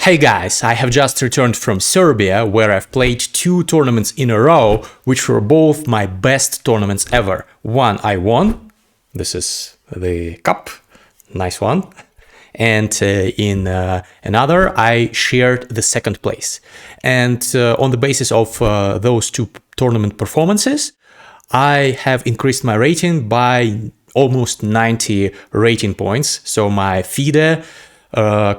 Hey guys, I have just returned from Serbia, where I've played 2 tournaments in a row, which were both my best tournaments ever. One I won, this is the cup, nice one, and in another I shared the 2nd place. And on the basis of those 2 tournament performances, I have increased my rating by almost 90 rating points, so my FIDE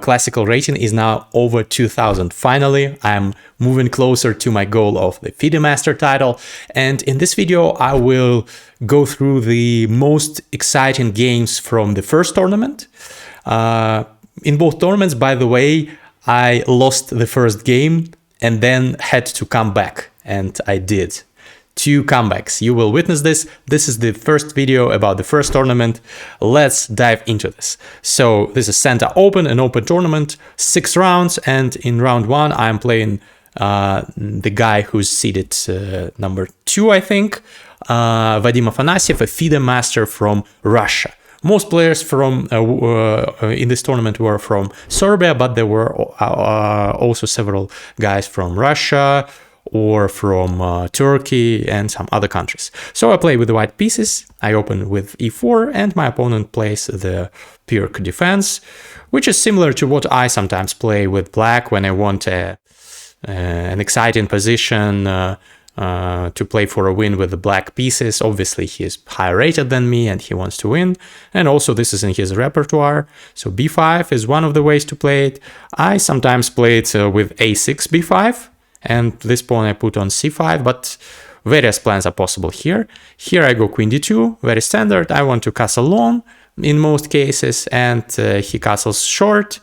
classical rating is now over 2000. Finally, I'm moving closer to my goal of the FIDE Master title, and in this video I will go through the most exciting games from the first tournament. In both tournaments, by the way, I lost the first game and then had to come back, and I did. 2 comebacks. You will witness this. This is the first video about the first tournament. Let's dive into this. So this is Santa Open, an open tournament, 6 rounds, and in round 1 I'm playing the guy who's seeded number 2, I think, Vadim Afanasyev, a FIDE master from Russia. Most players from in this tournament were from Serbia, but there were also several guys from Russia or from Turkey and some other countries. So I play with the white pieces, I open with e4, and my opponent plays the Pirc defense, which is similar to what I sometimes play with black when I want an exciting position to play for a win with the black pieces. Obviously he is higher rated than me and he wants to win, and also this is in his repertoire. So b5 is one of the ways to play it. I sometimes play it with a6 b5, and this pawn I put on c5, but various plans are possible here. Here I go queen d2, very standard. I want to castle long in most cases, and he castles short,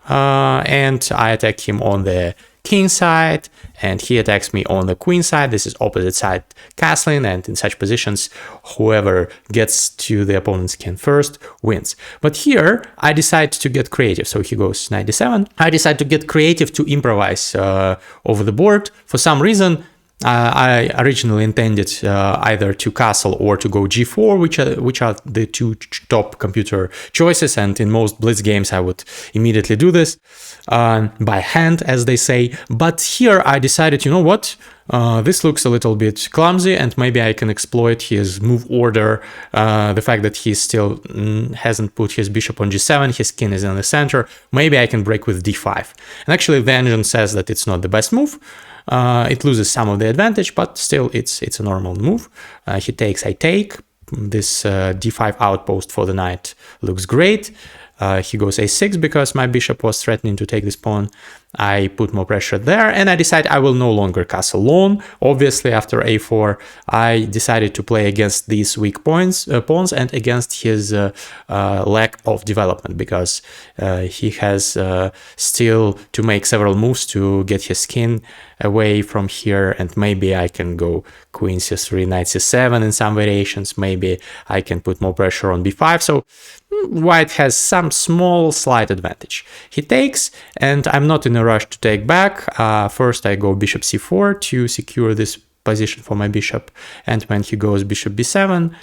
and I attack him on the king side, and he attacks me on the queen side. This is opposite side castling, and in such positions whoever gets to the opponent's king first wins. But here I decide to get creative, so he goes knight d7. I decide to get creative, to improvise over the board. For some reason I originally intended either to castle or to go g4, which are the 2 top computer choices, and in most blitz games I would immediately do this by hand, as they say. But here I decided, you know what, this looks a little bit clumsy, and maybe I can exploit his move order, the fact that he still hasn't put his bishop on g7, his king is in the center. Maybe I can break with d5. And actually the engine says that it's not the best move. It loses some of the advantage, but still it's a normal move. He takes, I take. This d5 outpost for the knight looks great. He goes a6 because my bishop was threatening to take this pawn. I put more pressure there, and I decide I will no longer castle long. Obviously, after a4, I decided to play against these weak pawns and against his lack of development, because he has still to make several moves to get his king away from here, and maybe I can go queen c3, knight c7 in some variations. Maybe I can put more pressure on b5. So white has some small slight advantage. He takes, and I'm not in a rush to take back. First I go bishop c4 to secure this position for my bishop, and when he goes bishop b7,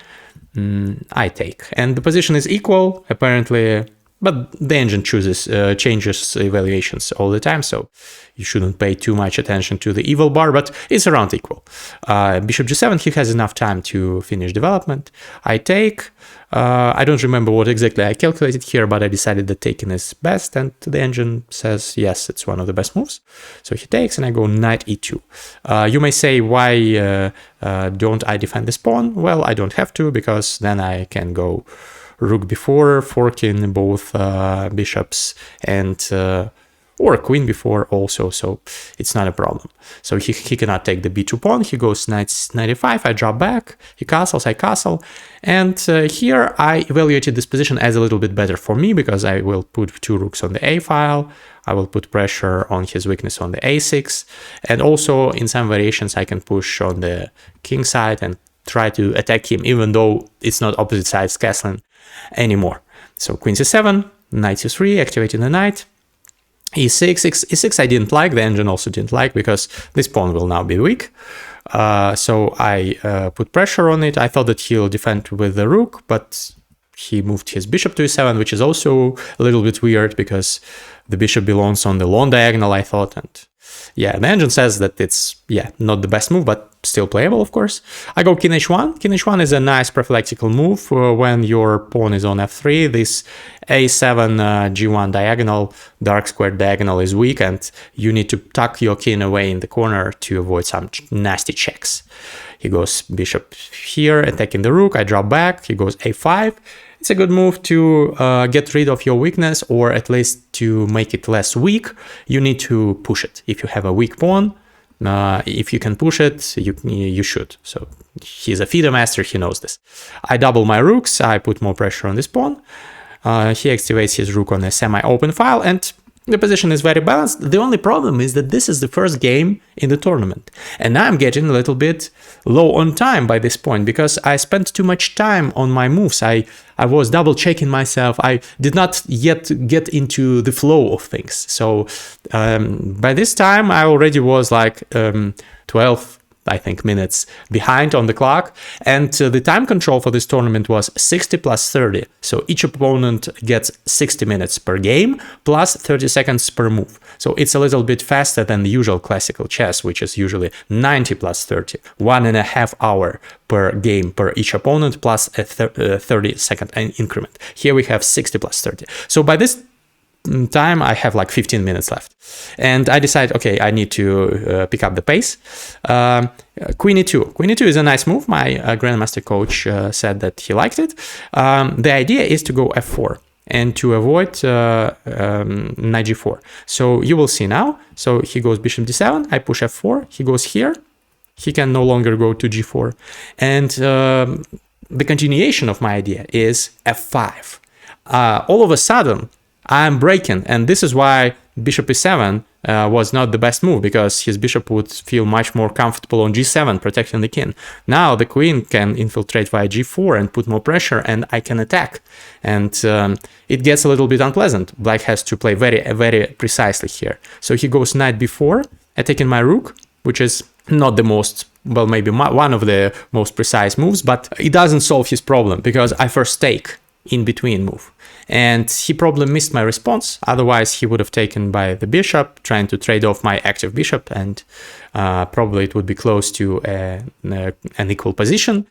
I take. And the position is equal, apparently, but the engine changes evaluations all the time, so you shouldn't pay too much attention to the evil bar, but it's around equal. Bishop g7, he has enough time to finish development. I take. I don't remember what exactly I calculated here, but I decided that taking is best, and the engine says yes, it's one of the best moves. So he takes, and I go knight e2. You may say, why don't I defend this pawn? Well, I don't have to, because then I can go rook b4, forking both bishops, and or queen b4 also, so it's not a problem. So he cannot take the b2 pawn. He goes knight e5, I drop back, he castles, I castle, and here I evaluated this position as a little bit better for me, because I will put 2 rooks on the a file, I will put pressure on his weakness on the a6, and also in some variations I can push on the king side and try to attack him, even though it's not opposite sides castling anymore. So queen c7, knight c3, activating the knight. e6 I didn't like, the engine also didn't like, because this pawn will now be weak. So I put pressure on it. I thought that he'll defend with the rook, but he moved his bishop to e7, which is also a little bit weird because the bishop belongs on the long diagonal, I thought. And yeah, the engine says that it's, yeah, not the best move, but still playable, of course. I go king h1. King h1 is a nice prophylactical move when your pawn is on f3. This a7 g1 diagonal, dark squared diagonal, is weak, and you need to tuck your king away in the corner to avoid some nasty checks. He goes bishop here, attacking the rook. I drop back. He goes a5. It's a good move to get rid of your weakness, or at least to make it less weak. You need to push it. If you have a weak pawn, if you can push it, you should. So he's a fide master, he knows this. I double my rooks, I put more pressure on this pawn. He activates his rook on a semi-open file, and the position is very balanced. The only problem is that this is the first game in the tournament, and I'm getting a little bit low on time by this point because I spent too much time on my moves. I was double checking myself. I did not yet get into the flow of things. So by this time I already was like 12, I think, minutes behind on the clock, and the time control for this tournament was 60 plus 30. So each opponent gets 60 minutes per game plus 30 seconds per move. So it's a little bit faster than the usual classical chess, which is usually 90 plus 30, 1.5 hours per game per each opponent plus a 30-second increment. Here we have 60 plus 30. So by this time I have like 15 minutes left, and I decide, okay, I need to pick up the pace. Queen e2. Queen e2 is a nice move. My grandmaster coach said that he liked it. The idea is to go f4 and to avoid knight g4. So you will see now. So he goes bishop d7, I push f4, he goes here, he can no longer go to g4, and the continuation of my idea is f5. All of a sudden I'm breaking, and this is why bishop e7 was not the best move, because his bishop would feel much more comfortable on g7 protecting the king. Now the queen can infiltrate via g4 and put more pressure, and I can attack, and it gets a little bit unpleasant. Black has to play very precisely here. So he goes knight b4, attacking my rook, which is not the most, well, maybe one of the most precise moves, but it doesn't solve his problem because I first take in between move, and he probably missed my response. Otherwise he would have taken by the bishop, trying to trade off my active bishop, and probably it would be close to an equal position,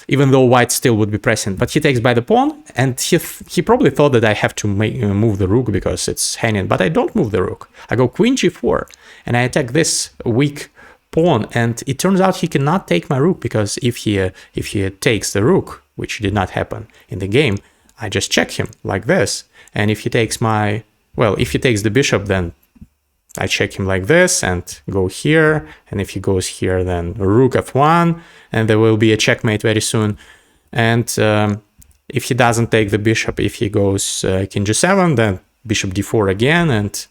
even though white still would be pressing. But he takes by the pawn, and he probably thought that I have to move the rook because it's hanging, but I don't move the rook. I go queen g4 and I attack this weak pawn, and it turns out he cannot take my rook, because if he takes the rook, which did not happen in the game, I just check him like this, and if he takes if he takes the bishop, then I check him like this and go here, and if he goes here, then rook f1, and there will be a checkmate very soon. And if he doesn't take the bishop, if he goes king g7, then bishop d4 again, and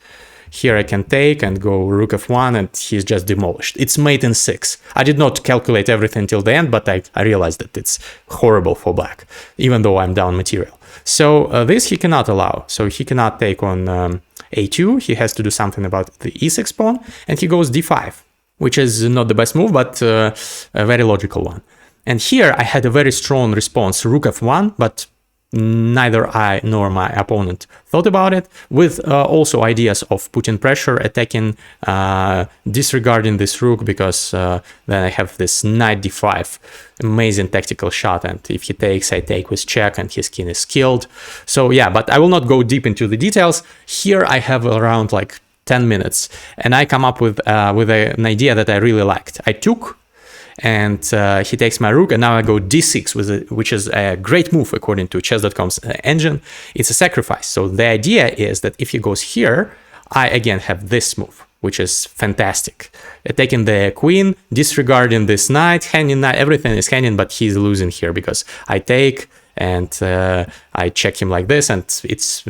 here I can take and go rook f1, and he's just demolished. It's mate in 6. I did not calculate everything till the end, but I realized that it's horrible for black, even though I'm down material. So this he cannot allow. So he cannot take on a2. He has to do something about the e6 pawn, and he goes d5, which is not the best move, but a very logical one. And here I had a very strong response, rook f1, but neither I nor my opponent thought about it, with also ideas of putting pressure, attacking, disregarding this rook, because then I have this knight d5, amazing tactical shot, and if he takes, I take with check, and his king is killed. So yeah, but I will not go deep into the details. Here I have around like 10 minutes, and I come up with an idea that I really liked. I took, and he takes my rook, and now I go d6, which is a great move according to chess.com's engine. It's a sacrifice. So the idea is that if he goes here, I again have this move, which is fantastic. Taking the queen, disregarding this knight, hanging knight, everything is hanging, but he's losing here because I take, and I check him like this, and it's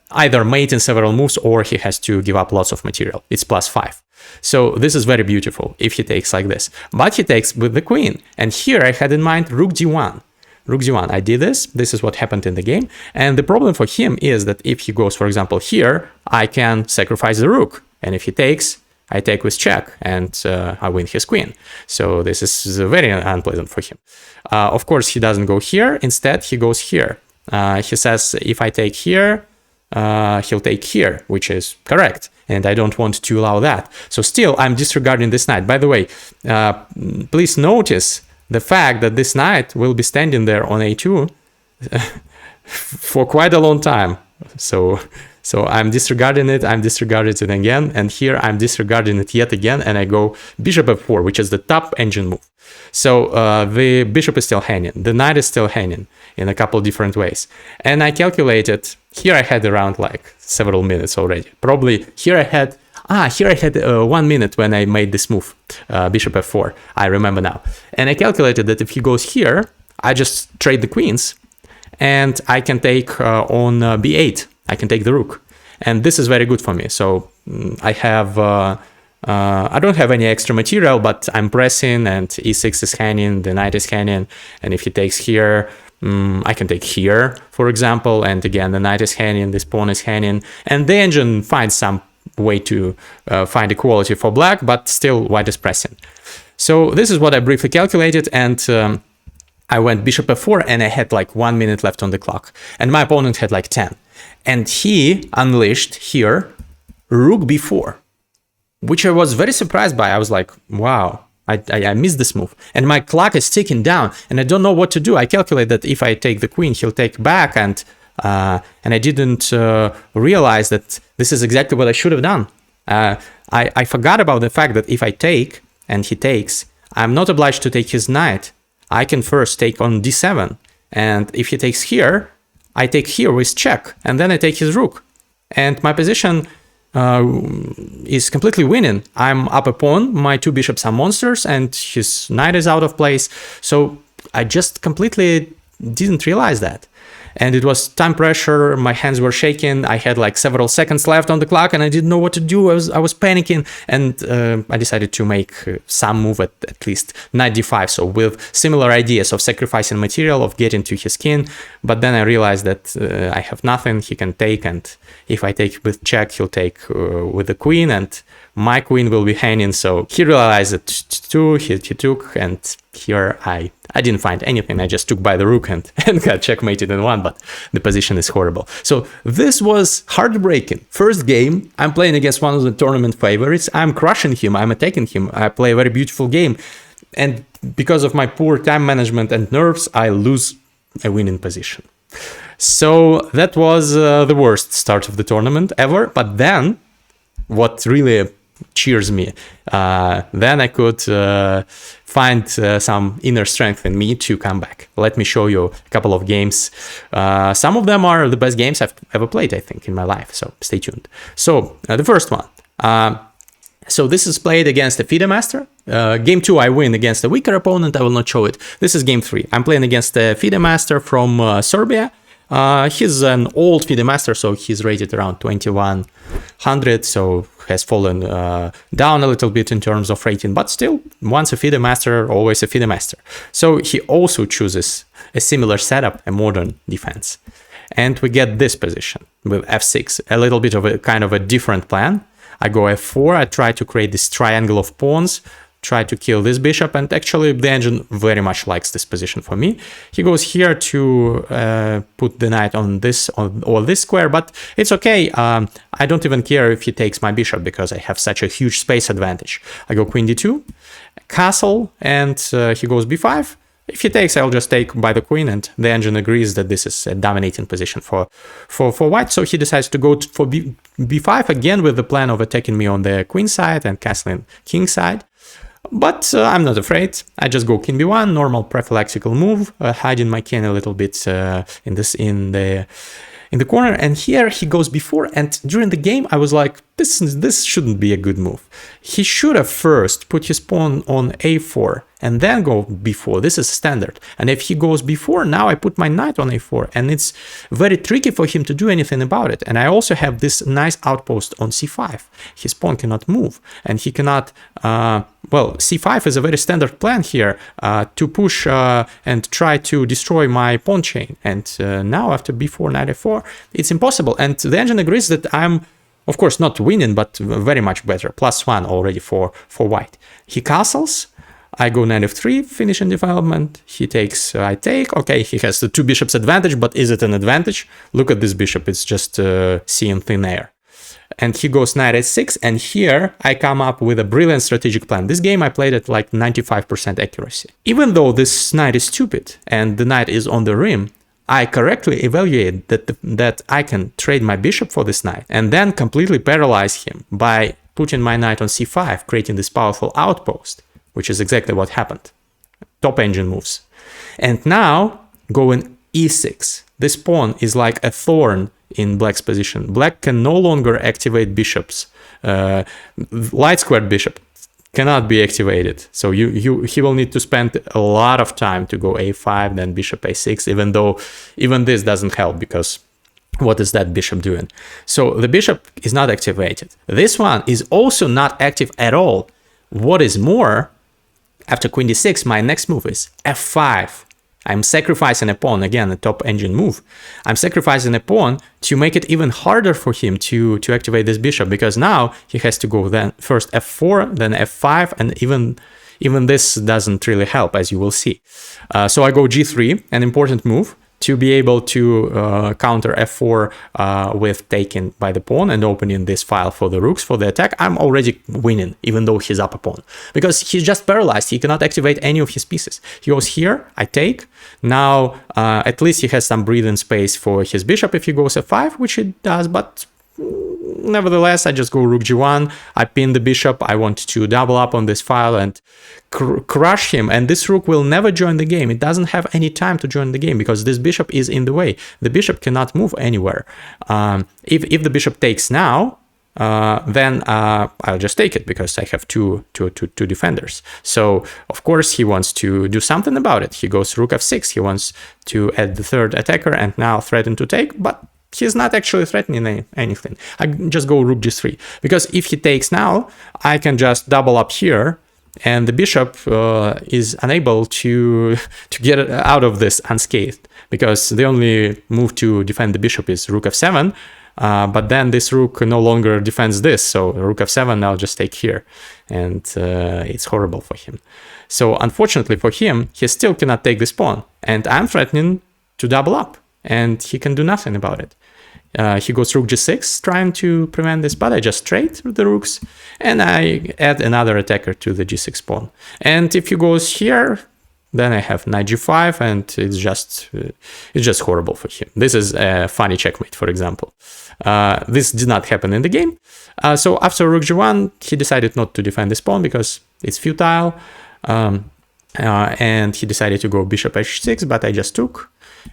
either mate in several moves, or he has to give up lots of material. It's +5. So this is very beautiful if he takes like this. But he takes with the queen, and here I had in mind rook d1. Rook d1, I did this. This is what happened in the game. And the problem for him is that if he goes, for example, here, I can sacrifice the rook. And if he takes, I take with check, and I win his queen. So this is very unpleasant for him. Of course, he doesn't go here. Instead, he goes here. He says if I take here, he'll take here, which is correct. And I don't want to allow that. So still, I'm disregarding this knight. By the way, please notice the fact that this knight will be standing there on a2 for quite a long time. So I'm disregarding it, I'm disregarding it again, and here I'm disregarding it yet again, and I go bishop f4, which is the top engine move. So the bishop is still hanging, the knight is still hanging in a couple different ways. And I calculated, here I had around like several minutes already. Probably here I had 1 minute when I made this move, bishop f4, I remember now. And I calculated that if he goes here, I just trade the queens, and I can take on b8, I can take the rook. And this is very good for me. So I have, I don't have any extra material, but I'm pressing, and e6 is hanging, the knight is hanging, and if he takes here, I can take here, for example, and again, the knight is hanging, this pawn is hanging, and the engine finds some way to find equality for black, but still white is pressing. So this is what I briefly calculated, and I went bishop f4, and I had like 1 minute left on the clock, and my opponent had like 10. And he unleashed here rook b4, which I was very surprised by. I was like, wow, I missed this move. And my clock is ticking down, and I don't know what to do. I calculate that if I take the queen, he'll take back, and I didn't realize that this is exactly what I should have done. I forgot about the fact that if I take, and he takes, I'm not obliged to take his knight. I can first take on d7, and if he takes here, I take here with check, and then I take his rook. And my position is completely winning. I'm up a pawn, my two bishops are monsters, and his knight is out of place. So I just completely didn't realize that. And it was time pressure, my hands were shaking, I had like several seconds left on the clock, and I didn't know what to do. I was panicking, and I decided to make some move at least knight d5, so with similar ideas of sacrificing material, of getting to his king. But then I realized that I have nothing, he can take, and if I take with check, he'll take with the queen, and my queen will be hanging. So he realized that too, he took, and here I didn't find anything. I just took by the rook and got checkmated in one, but the position is horrible. So this was heartbreaking. First game, I'm playing against one of the tournament favorites. I'm crushing him, I'm attacking him. I play a very beautiful game. And because of my poor time management and nerves, I lose a winning position. So that was the worst start of the tournament ever. But then, what really cheers me, then I could find some inner strength in me to come back. Let me show you a couple of games. Some of them are the best games I've ever played, I think, in my life, so stay tuned. So the first one, so this is played against a FIDE master. Game 2 I win against a weaker opponent, I will not show it. This is game 3. I'm playing against a FIDE master from Serbia. He's an old FIDE master, so he's rated around 2100, so has fallen down a little bit in terms of rating, but still, once a FIDE master, always a FIDE master. So he also chooses a similar setup, a modern defense. And we get this position with f6, a little bit of a kind of a different plan. I go f4, I try to create this triangle of pawns, try to kill this bishop, and actually the engine very much likes this position for me. He goes here to put the knight on this or this square, but it's okay. I don't even care if he takes my bishop because I have such a huge space advantage. I go queen d2, castle, and he goes b5. If he takes, I'll just take by the queen, and the engine agrees that this is a dominating position for white. So he decides to go for b5 again with the plan of attacking me on the queen side and castling king side. But I'm not afraid. I just go king b1, normal prophylactical move, hiding my king a little bit in the corner. And here he goes b4. And during the game, I was like, this shouldn't be a good move. He should have first put his pawn on a4 and then go b4. This is standard. And if he goes b4, now I put my knight on a4, and it's very tricky for him to do anything about it. And I also have this nice outpost on c5. His pawn cannot move, and he cannot, well, c5 is a very standard plan here, to push and try to destroy my pawn chain. And now after b4, knight a4, it's impossible. And the engine agrees that I'm, of course, not winning, but very much better. +1 already for white. He castles. I go knight f3, finishing development. He takes, I take. Okay, he has the 2 bishops advantage, but is it an advantage? Look at this bishop, it's just seeing thin air. And he goes knight h6, and here I come up with a brilliant strategic plan. This game I played at like 95% accuracy. Even though this knight is stupid and the knight is on the rim, I correctly evaluate that I can trade my bishop for this knight and then completely paralyze him by putting my knight on c5, creating this powerful outpost, which is exactly what happened. Top engine moves. And now going e6. This pawn is like a thorn in black's position. Black can no longer activate bishops. Light squared bishop cannot be activated. So he will need to spend a lot of time to go a5, then bishop a6, even though even this doesn't help because what is that bishop doing? So the bishop is not activated. This one is also not active at all. What is more, after queen d6, my next move is f5. I'm sacrificing a pawn, again, a top engine move. I'm sacrificing a pawn to make it even harder for him to activate this bishop, because now he has to go then first f4, then f5, and even this doesn't really help, as you will see. So I go g3, an important move, to be able to counter f4 with taking by the pawn and opening this file for the rooks for the attack. I'm already winning, even though he's up a pawn, because he's just paralyzed. He cannot activate any of his pieces. He goes here, I take. Now, at least he has some breathing space for his bishop if he goes f5, which he does, but nevertheless, I just go rook g1, I pin the bishop, I want to double up on this file and crush him, and this rook will never join the game. It doesn't have any time to join the game because this bishop is in the way. The bishop cannot move anywhere. If the bishop takes now, then I'll just take it because I have two defenders. So of course he wants to do something about it. He goes rook f6, he wants to add the third attacker and now threaten to take, but he's not actually threatening anything. I just go rook g3, because if he takes now, I can just double up here, and the bishop is unable to get out of this unscathed, because the only move to defend the bishop is rook f7, but then this rook no longer defends this, so rook f7 I'll just take here, and it's horrible for him. So unfortunately for him, he still cannot take this pawn, and I'm threatening to double up, and he can do nothing about it. He goes rook g6, trying to prevent this, but I just trade the rooks, and I add another attacker to the g6 pawn. And if he goes here, then I have knight g5, and it's just horrible for him. This is a funny checkmate, for example. This did not happen in the game. So after rook g1, he decided not to defend this pawn because it's futile, and he decided to go bishop h6, but I just took.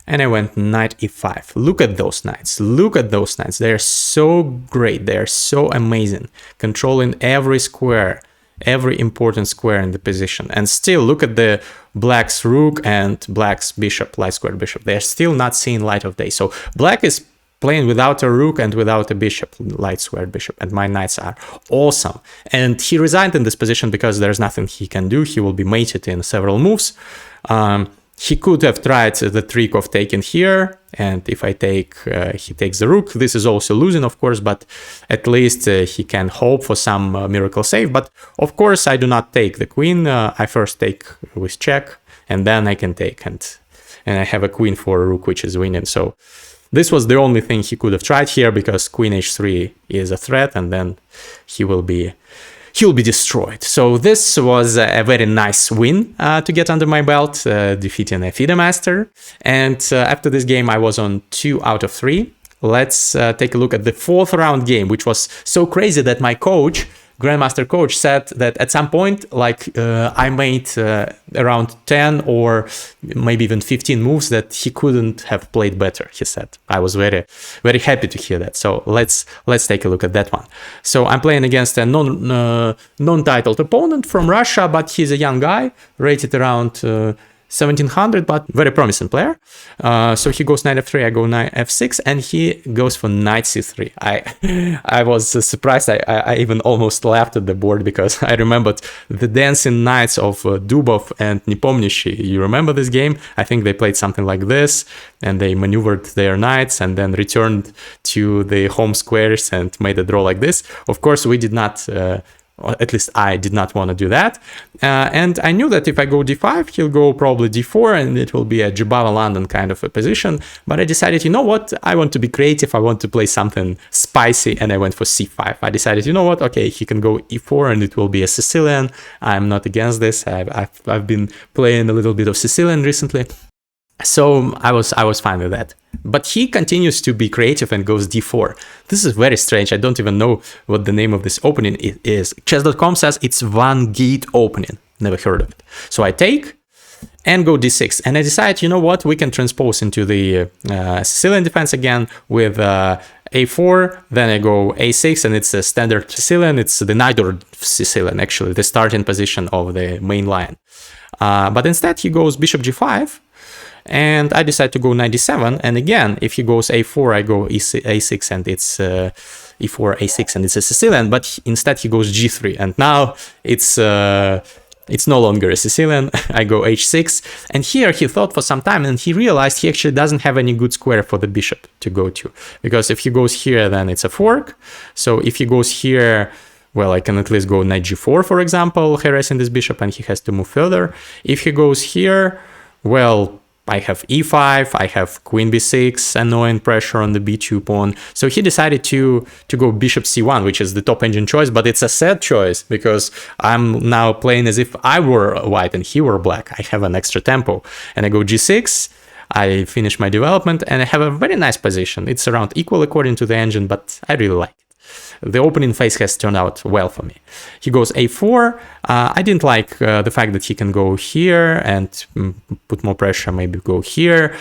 And I went knight e5. Look at those knights. Look at those knights. They are so great. They are so amazing. Controlling every square, every important square in the position. And still, look at the black's rook and black's bishop, light square bishop. They are still not seeing light of day. So black is playing without a rook and without a bishop, light square bishop. And my knights are awesome. And he resigned in this position because there's nothing he can do. He will be mated in several moves. He could have tried the trick of taking here, and if I take, he takes the rook. This is also losing, of course, but at least he can hope for some miracle save. But of course, I do not take the queen. I first take with check, and then I can take, and I have a queen for a rook, which is winning. So this was the only thing he could have tried here, because queen h3 is a threat, and then he'll be destroyed. So this was a very nice win to get under my belt, defeating a FIDE master. And after this game, I was on 2 out of 3. Let's take a look at the 4th round game, which was so crazy that my coach, Grandmaster coach, said that at some point, like I made around 10 or maybe even 15 moves that he couldn't have played better, he said. I was very, very happy to hear that. So let's take a look at that one. So I'm playing against a non-titled opponent from Russia, but he's a young guy, rated around 1700, but very promising player. So he goes knight f3, I go knight f6, and he goes for knight c3. I was surprised. I even almost laughed at the board, because I remembered the dancing knights of Dubov and Nepomniachtchi. You remember this game? I think they played something like this, and they maneuvered their knights and then returned to the home squares and made a draw like this. Of course, we did not Or at least I did not want to do that. And I knew that if I go d5, he'll go probably d4, and it will be a Jibava London kind of a position. But I decided, you know what? I want to be creative. I want to play something spicy, and I went for c5. I decided, you know what? Okay, he can go e4, and it will be a Sicilian. I'm not against this. I've been playing a little bit of Sicilian recently. So I was fine with that. But he continues to be creative and goes d4. This is very strange. I don't even know what the name of this opening is. Chess.com says it's one gate opening. Never heard of it. So I take and go d6. And I decide, you know what? We can transpose into the Sicilian defense again with a4. Then I go a6, and it's a standard Sicilian. It's the knight or Sicilian, actually, the starting position of the main line. But instead, he goes bishop g5. And I decide to go knight d7, and again, if he goes a4, I go a6, and it's e4, a6, and it's a Sicilian. But instead, he goes g3, and now it's no longer a Sicilian. I go h6, and here he thought for some time, and he realized he actually doesn't have any good square for the bishop to go to, because if he goes here, then it's a fork. So if he goes here, well, I can at least go knight g4, for example, harassing this bishop, and he has to move further. If he goes here, well, I have e5, I have queen b6, annoying pressure on the b2 pawn. So he decided to go bishop c1, which is the top engine choice, but it's a sad choice because I'm now playing as if I were white and he were black. I have an extra tempo. And I go g6, I finish my development, and I have a very nice position. It's around equal according to the engine, but I really like it. The opening phase has turned out well for me. He goes a4. I didn't like the fact that he can go here and put more pressure, maybe go here,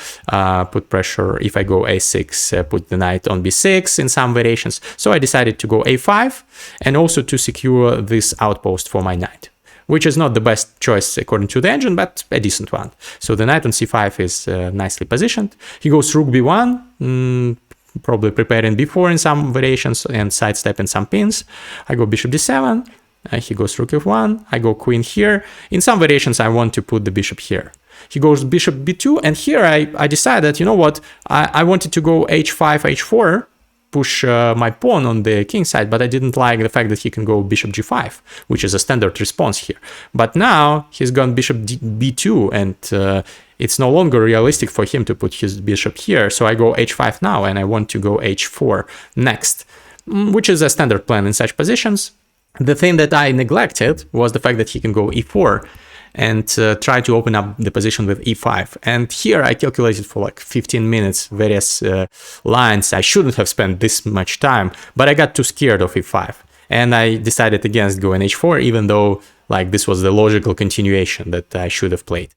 put pressure if I go a6, put the knight on b6 in some variations. So I decided to go a5 and also to secure this outpost for my knight, which is not the best choice according to the engine, but a decent one. So the knight on c5 is nicely positioned. He goes rook b1, probably preparing b4 in some variations and sidestepping some pins. I go bishop d7, he goes rook f1, I go queen here. In some variations, I want to put the bishop here. He goes bishop b2, and here I decided, you know what, I wanted to go h5, h4, push my pawn on the king side, but I didn't like the fact that he can go bishop g5, which is a standard response here. But now he's gone bishop b2, and it's no longer realistic for him to put his bishop here. So I go h5 now, and I want to go h4 next, which is a standard plan in such positions. The thing that I neglected was the fact that he can go e4 and try to open up the position with e5. And here I calculated for like 15 minutes various lines. I shouldn't have spent this much time, but I got too scared of e5. And I decided against going h4, even though like this was the logical continuation that I should have played.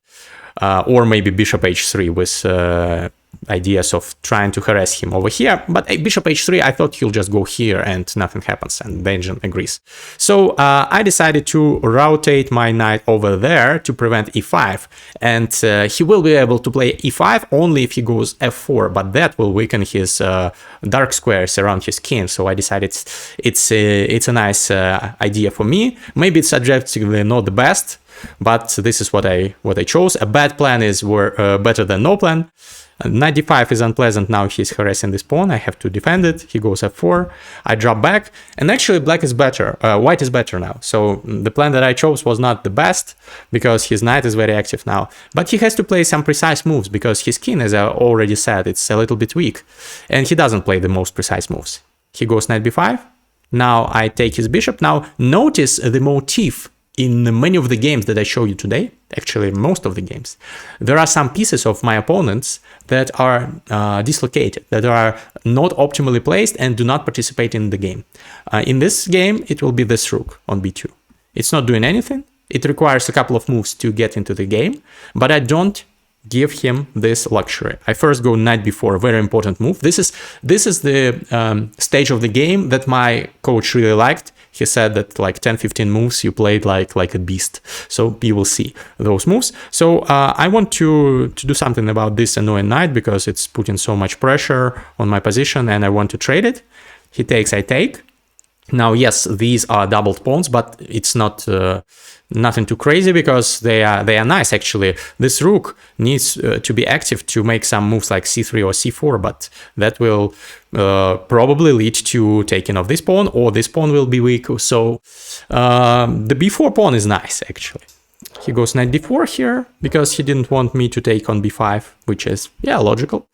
Or maybe bishop h3 with ideas of trying to harass him over here. But bishop h3, I thought he'll just go here and nothing happens, and the engine agrees. So I decided to rotate my knight over there to prevent e5. And he will be able to play e5 only if he goes f4, but that will weaken his dark squares around his king. So I decided it's a nice idea for me. Maybe it's subjectively not the best, but this is what I chose. A bad plan is better than no plan. Knight d5 is unpleasant. Now he's harassing this pawn. I have to defend it. He goes f4. I drop back, and actually black is better. White is better now. So the plan that I chose was not the best because his knight is very active now. But he has to play some precise moves because his king, as I already said, it's a little bit weak, and he doesn't play the most precise moves. He goes knight b5. Now I take his bishop. Now notice the motif in many of the games that I show you today, actually most of the games, there are some pieces of my opponents that are dislocated, that are not optimally placed and do not participate in the game. In this game, it will be this rook on b2. It's not doing anything. It requires a couple of moves to get into the game, but I don't give him this luxury. I first go knight b4, very important move. This is the stage of the game that my coach really liked. He said that like 10-15 moves you played like a beast. So you will see those moves. So I want to do something about this annoying knight because it's putting so much pressure on my position and I want to trade it. He takes, I take. Now, yes, these are doubled pawns, but it's not nothing too crazy because they are nice actually. This rook needs to be active to make some moves like c3 or c4, but that will probably lead to taking of this pawn, or this pawn will be weak. So the b4 pawn is nice actually. He goes knight d4 here because he didn't want me to take on b5, which is, yeah, logical.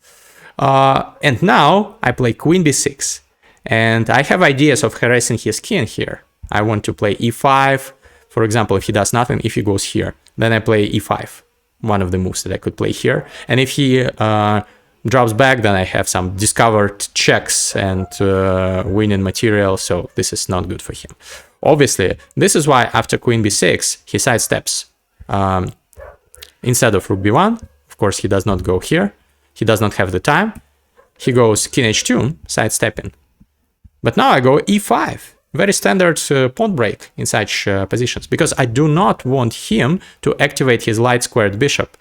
And now I play queen b6. And I have ideas of harassing his king here. I want to play e5. For example, if he does nothing, if he goes here, then I play e5, one of the moves that I could play here. And if he drops back, then I have some discovered checks and winning material. So this is not good for him. Obviously, this is why after queen b6, he sidesteps. Instead of rook b1, of course, he does not go here. He does not have the time. He goes king h2, sidestepping. But now I go e5, very standard pawn break in such positions, because I do not want him to activate his light squared bishop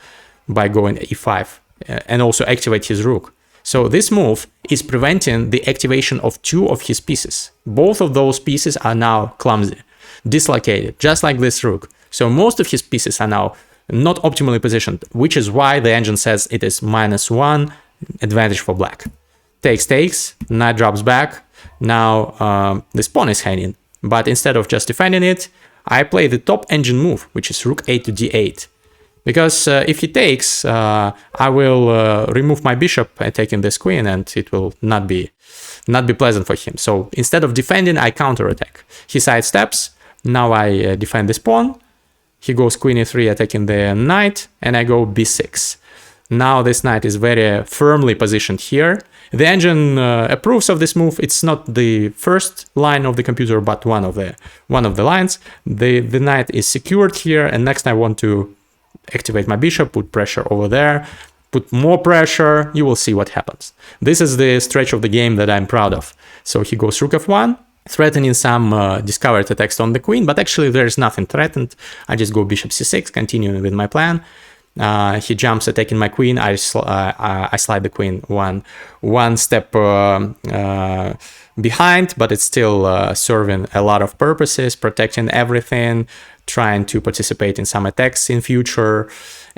by going e5 and also activate his rook. So this move is preventing the activation of two of his pieces. Both of those pieces are now clumsy, dislocated, just like this rook. So most of his pieces are now not optimally positioned, which is why the engine says it is -1 advantage for black. Takes, knight drops back. Now this pawn is hanging, but instead of just defending it, I play the top engine move, which is rook a to d8. Because if he takes, I will remove my bishop and taking this queen, and it will not be pleasant for him. So instead of defending, I counterattack. He sidesteps. Now I defend this pawn. He goes queen e3, attacking the knight, and I go b6. Now this knight is very firmly positioned here. The engine approves of this move. It's not the first line of the computer, but one of the lines. The knight is secured here, and next I want to activate my bishop, put pressure over there, put more pressure. You will see what happens. This is the stretch of the game that I'm proud of. So he goes rook f1, threatening some discovered attacks on the queen, but actually there is nothing threatened. I just go bishop c6, continuing with my plan. He jumps, attacking my queen. I slide the queen one step behind, but it's still serving a lot of purposes, protecting everything, trying to participate in some attacks in future.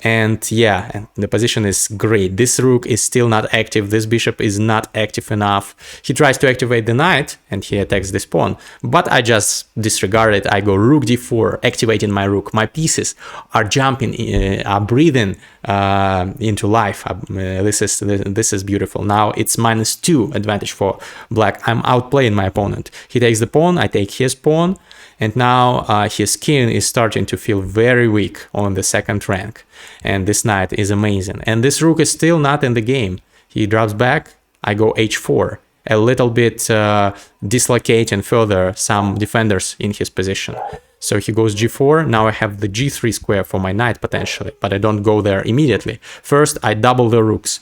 And yeah, and the position is great. This rook is still not active. This bishop is not active enough. He tries to activate the knight and he attacks this pawn, but I just disregard it. I go rook d4, activating my rook. My pieces are jumping, are breathing into life. This is beautiful. Now it's -2 advantage for black. I'm outplaying my opponent. He takes the pawn, I take his pawn. And now his king is starting to feel very weak on the second rank. And this knight is amazing. And this rook is still not in the game. He drops back. I go h4. A little bit dislocating further some defenders in his position. So he goes g4. Now I have the g3 square for my knight potentially. But I don't go there immediately. First, I double the rooks.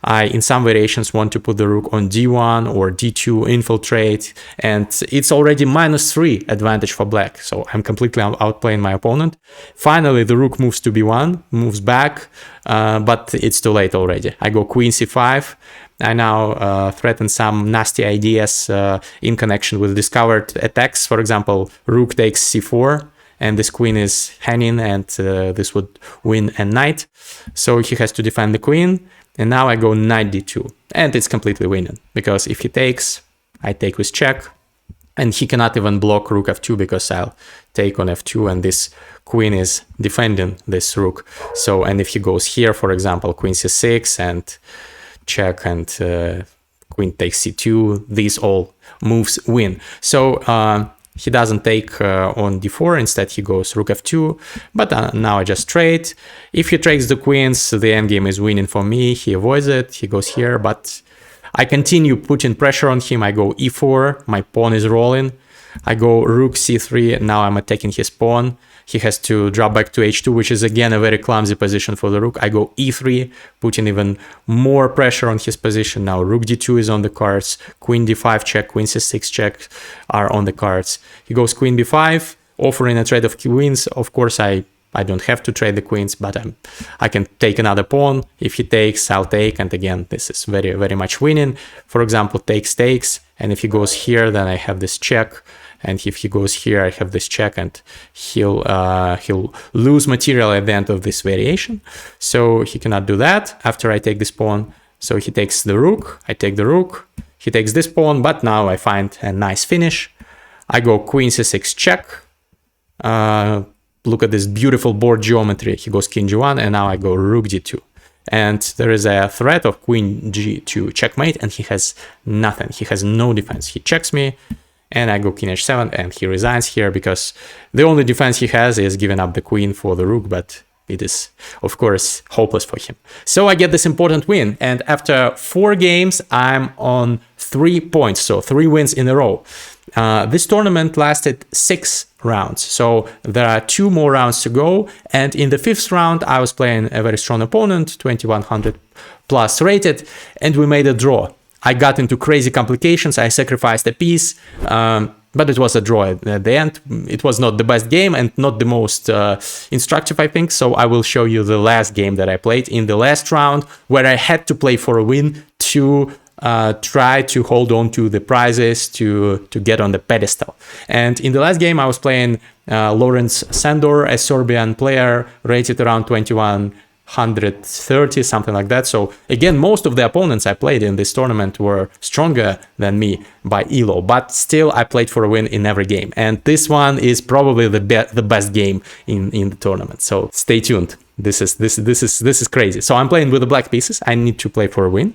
I, in some variations, want to put the rook on d1 or d2, infiltrate, and it's already -3 advantage for black, so I'm completely outplaying my opponent. Finally, the rook moves to b1, moves back, but it's too late already. I go queen c5. I now threaten some nasty ideas in connection with discovered attacks. For example, rook takes c4. And this queen is hanging, and this would win a knight. So he has to defend the queen. And now I go knight d2. And it's completely winning. Because if he takes, I take with check. And he cannot even block rook f2 because I'll take on f2. And this queen is defending this rook. So, and if he goes here, for example, queen c6 and check and queen takes c2, these all moves win. So, he doesn't take on d4, instead he goes rook f2, but now I just trade. If he takes the queens, the endgame is winning for me. He avoids it, he goes here, but I continue putting pressure on him. I go e4, my pawn is rolling. I go rook c3, now I'm attacking his pawn. He has to drop back to h2, which is again a very clumsy position for the rook. I go e3, putting even more pressure on his position. Now rook d2 is on the cards, queen d5 check, queen c6 check are on the cards. He goes queen b5, offering a trade of queens. Of course, I I don't have to trade the queens, but I can take another pawn. If he takes, I'll take. And again, this is very, very much winning. For example, takes. And if he goes here, then I have this check. And if he goes here, I have this check, and he'll lose material at the end of this variation. So he cannot do that after I take this pawn. So he takes the rook, I take the rook, he takes this pawn, but now I find a nice finish. I go queen c6 check. Look at this beautiful board geometry. He goes king g1, and now I go rook d2. And there is a threat of queen g2 checkmate, and he has nothing. He has no defense. He checks me. And I go king h7, and he resigns here because the only defense he has is giving up the queen for the rook, but it is, of course, hopeless for him. So I get this important win, and after 4 games, I'm on 3 points, so 3 wins in a row. This tournament lasted 6 rounds, so there are 2 more rounds to go, and in the 5th round, I was playing a very strong opponent, 2100 plus rated, and we made a draw. I got into crazy complications, I sacrificed a piece, but it was a draw at the end. It was not the best game and not the most instructive, I think, so I will show you the last game that I played in the last round, where I had to play for a win to try to hold on to the prizes, to get on the pedestal. And in the last game, I was playing Lawrence Sandor, a Serbian player, rated around 2130, something like that. So again, most of the opponents I played in this tournament were stronger than me by elo, but still I played for a win in every game. And this one is probably the best game in the tournament. So stay tuned. This is crazy. So I'm playing with the black pieces. I need to play for a win.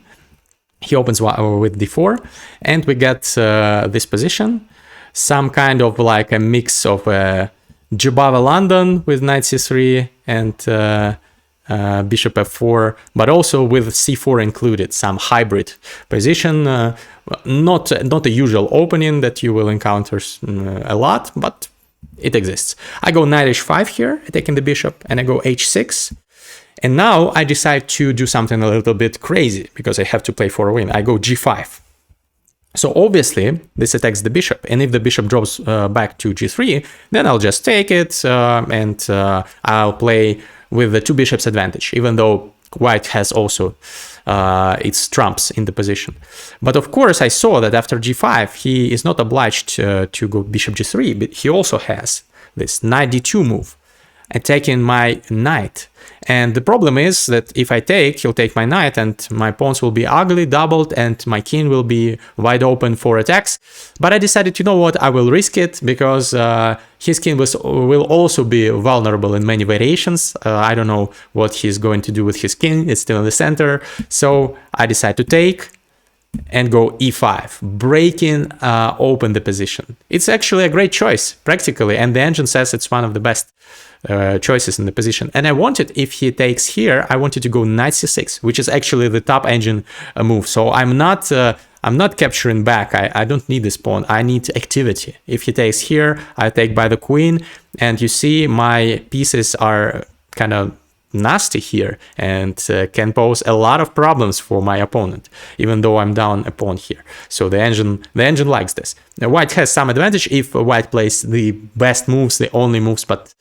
He opens with d4, and we get this position, some kind of like a mix of Jabava London with knight c3 and bishop f4, but also with c4 included, some hybrid position, not a usual opening that you will encounter a lot, but it exists. I go knight h5 here, taking the bishop, and I go h6. And now I decide to do something a little bit crazy because I have to play for a win. I go g5. So obviously this attacks the bishop, and if the bishop drops back to g3, then I'll just take it and I'll play with the 2 bishops advantage, even though white has also its trumps in the position. But of course I saw that after g5 he is not obliged to go bishop g3, but he also has this knight d2 move, attacking my knight. And the problem is that if I take, he'll take my knight, and my pawns will be ugly, doubled, and my king will be wide open for attacks. But I decided, you know what, I will risk it, because his king will also be vulnerable in many variations. I don't know what he's going to do with his king, it's still in the center. So I decide to take and go e5, breaking open the position. It's actually a great choice, practically, and the engine says it's one of the best choices in the position. And I wanted, if he takes here, I wanted to go knight c6, which is actually the top engine move. So I'm not capturing back. I don't need this pawn. I need activity. If he takes here, I take by the queen, and you see my pieces are kind of nasty here and can pose a lot of problems for my opponent, even though I'm down a pawn here. So the engine likes this. Now, white has some advantage if white plays the best moves, the only moves, but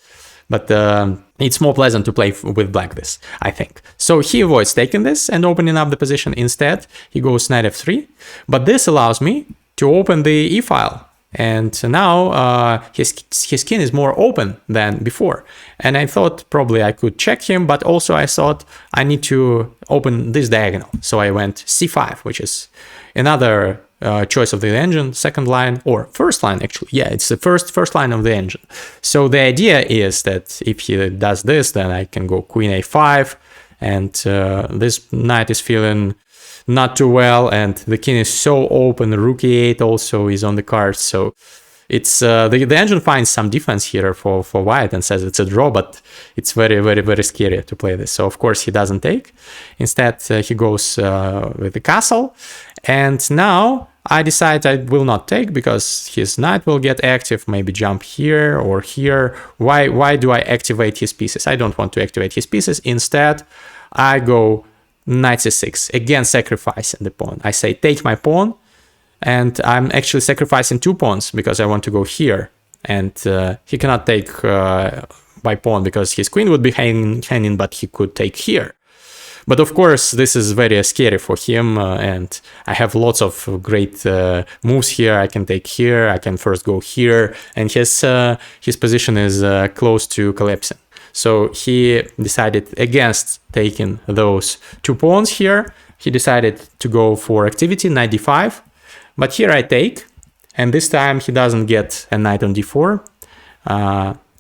it's more pleasant to play with black this, I think. So he avoids taking this and opening up the position. Instead, he goes knight f3, but this allows me to open the e-file. And now his king is more open than before. And I thought probably I could check him, but also I thought I need to open this diagonal. So I went c5, which is another choice of the engine, second line, or first line actually. Yeah, it's the first line of the engine. So the idea is that if he does this, then I can go queen a5, and this knight is feeling not too well, and the king is so open. Rook e8 also is on the cards, so it's the engine finds some defense here for white and says it's a draw, but it's very, very, very scary to play this. So of course he doesn't take. Instead he goes with the castle, and now I decide I will not take because his knight will get active, maybe jump here or here. Why do I activate his pieces? I don't want to activate his pieces. Instead I go knight c6, again sacrificing the pawn. I say take my pawn, and I'm actually sacrificing 2 pawns because I want to go here, and he cannot take by pawn because his queen would be hanging, but he could take here. But of course, this is very scary for him, and I have lots of great moves here. I can take here, I can first go here, and his position is close to collapsing. So he decided against taking those 2 pawns here. He decided to go for activity, knight d5, but here I take, and this time he doesn't get a knight on d4.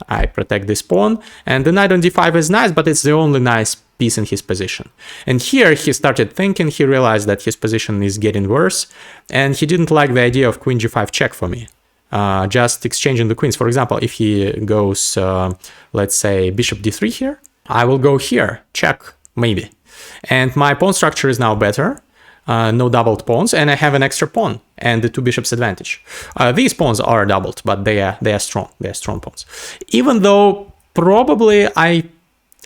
I protect this pawn, and the knight on d5 is nice, but it's the only nice piece in his position. And here he started thinking, he realized that his position is getting worse, and he didn't like the idea of queen g5 check for me. Just exchanging the queens. For example, if he goes, let's say, bishop d3 here, I will go here, check, maybe. And my pawn structure is now better. No doubled pawns, and I have an extra pawn and the 2 bishops advantage. These pawns are doubled, but they are strong. They are strong pawns. Even though probably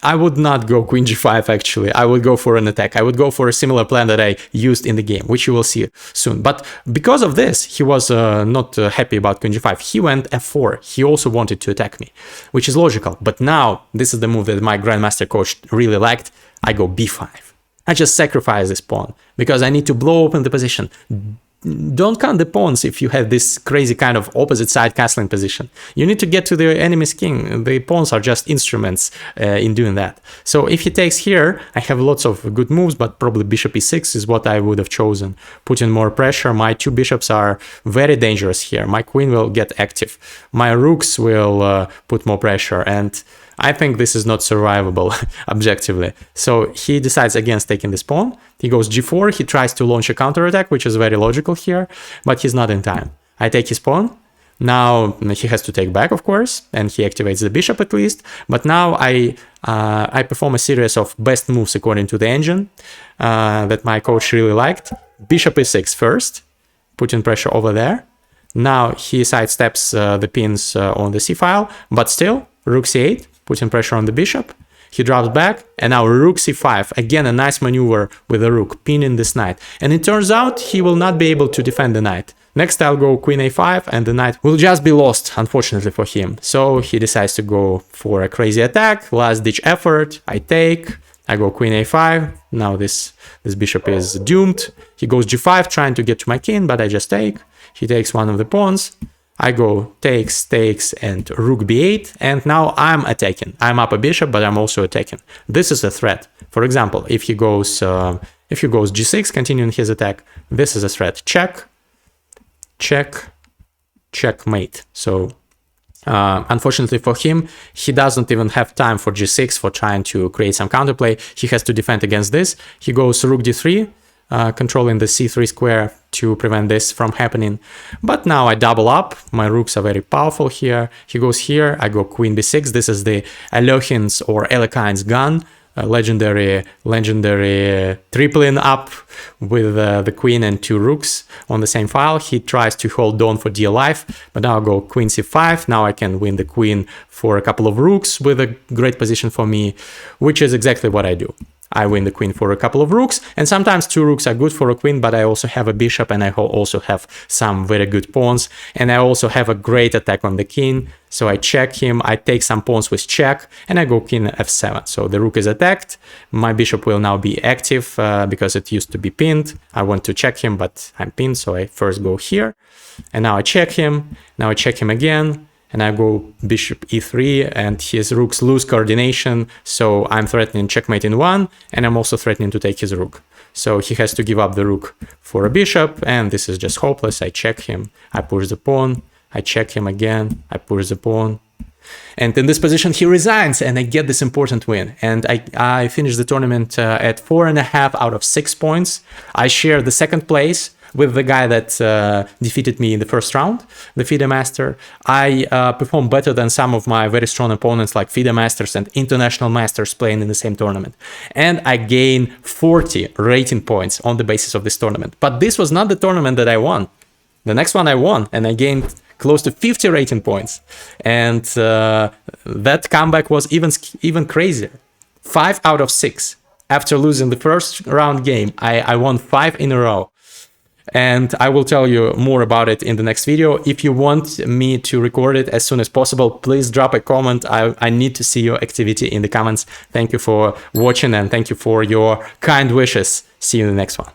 I would not go queen g5 actually. I would go for an attack. I would go for a similar plan that I used in the game, which you will see soon. But because of this, he was not happy about queen g5. He went f4. He also wanted to attack me, which is logical. But now this is the move that my grandmaster coach really liked. I go b5. I just sacrifice this pawn because I need to blow open the position. Don't count the pawns if you have this crazy kind of opposite side castling position. You need to get to the enemy's king. The pawns are just instruments in doing that. So if he takes here, I have lots of good moves, but probably bishop e6 is what I would have chosen. Putting more pressure. My 2 bishops are very dangerous here. My queen will get active. My rooks will put more pressure, and I think this is not survivable objectively. So he decides against taking this pawn. He goes g4. He tries to launch a counterattack, which is very logical here, but he's not in time. I take his pawn. Now he has to take back, of course, and he activates the bishop at least. But now I perform a series of best moves according to the engine that my coach really liked. Bishop e6 first, putting pressure over there. Now he sidesteps the pins on the c-file, but still, rook c8. Putting pressure on the bishop. He drops back, and now rook c5. Again, a nice maneuver with the rook, pinning this knight. And it turns out he will not be able to defend the knight. Next, I'll go queen a5, and the knight will just be lost, unfortunately for him. So he decides to go for a crazy attack, last-ditch effort. I take, I go queen a5. Now this bishop is doomed. He goes g5, trying to get to my king, but I just take. He takes one of the pawns. I go takes, and rook b8, and now I'm attacking. I'm up a bishop, but I'm also attacking. This is a threat. For example, if he goes g6, continuing his attack, this is a threat. Check, check, checkmate. So unfortunately for him, he doesn't even have time for g6 for trying to create some counterplay. He has to defend against this. He goes rook d3. Controlling the c3 square to prevent this from happening. But now I double up. My rooks are very powerful here. He goes here. I go queen b6. This is the Alohin's or Elekine's gun. Legendary tripling up with the queen and 2 rooks on the same file. He tries to hold on for dear life, but now I go queen c5. Now I can win the queen for a couple of rooks with a great position for me, which is exactly what I do. I win the queen for a couple of rooks, and sometimes 2 rooks are good for a queen, but I also have a bishop, and I also have some very good pawns, and I also have a great attack on the king. So I check him, I take some pawns with check, and I go king f7. So the rook is attacked. My bishop will now be active because it used to be pinned. I want to check him, but I'm pinned, so I first go here, and now I check him. Now I check him again. And I go bishop e3, and his rooks lose coordination, so I'm threatening checkmate in 1, and I'm also threatening to take his rook. So he has to give up the rook for a bishop, and this is just hopeless. I check him, I push the pawn, I check him again, I push the pawn. And in this position, he resigns, and I get this important win. And I finish the tournament at 4.5 out of 6 points. I share the second place with the guy that defeated me in the first round, the FIDE Master. I perform better than some of my very strong opponents like FIDE Masters and International Masters playing in the same tournament. And I gain 40 rating points on the basis of this tournament. But this was not the tournament that I won. The next one I won, and I gained close to 50 rating points. And that comeback was even crazier. 5 out of 6. After losing the first round game, I won 5 in a row. and I will tell you more about it in the next video. If you want me to record it as soon as possible, please drop a comment. I need to see your activity in the comments. Thank you for watching, and thank you for your kind wishes. See you in the next one.